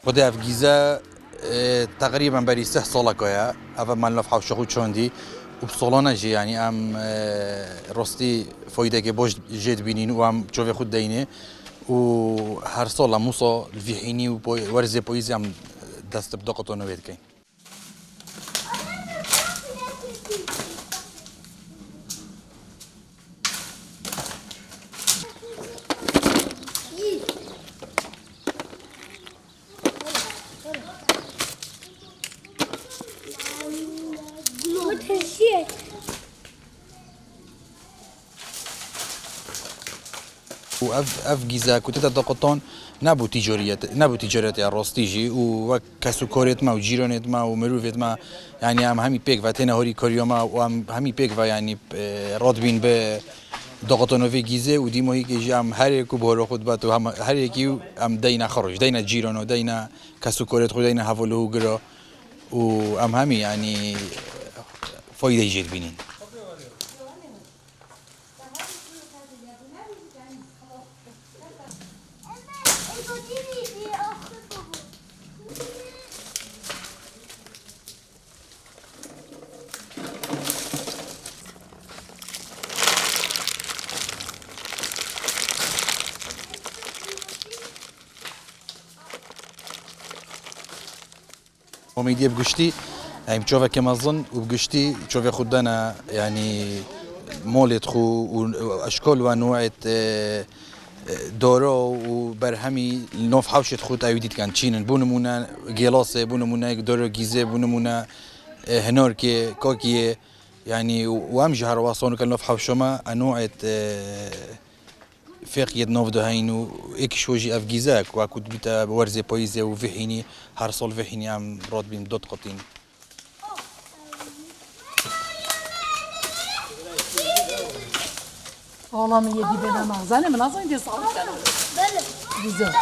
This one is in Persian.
خدي في جيزة تقريبا بري 6 سالة كويا أفا ما نلف حوش خود شوندي وبصولنا جي يعني أم رستي فايدة كبوش جيت بينين وأم شوفي خود دينه وهر سالة موسى الفيحيني ورزة بويزي أم دست بدقتون وبيت كين. وأف جيزة كنت تدقطون نبو تجارية الراستيجي وكسو كوريت ما وجيرونيت ما ومروفيت ما يعني هم همي بيك واتينا هوري كوريوما وهم همي بيك و يعني رادبين ب دقطون في جيزة ودي مو هيك يجي هم هر يكو بهرو خود بات وهم هر يكي هم دينا خرج دينا جيرونو دينا كسو كوريت خود دينا هفولو جرا وهم همي يعني فايدة يجيت بينين. وميديا بقشتي يعني بتشوفها كما أظن وبقشتي تشوفها خدنا يعني مولد خو وأشكال وأنواع دورو وبرهمي نوف حوشة خود أيوديت كان تشينن بونمونا جلاسة بونمونا دورو جيزة بونمونا هنوركي كوكي يعني وأمجه رواصون كان نوف حوشة أنواع فقية نوف دهينو إكش وجي أفجيزاك وأكود بيتا بورزة بويزة وفحيني هرسول فحيني عم راد بين دوت قطين. والله من يدي بنا مغزانة من أصلا يدي صعب كانوا. بله. جزاك.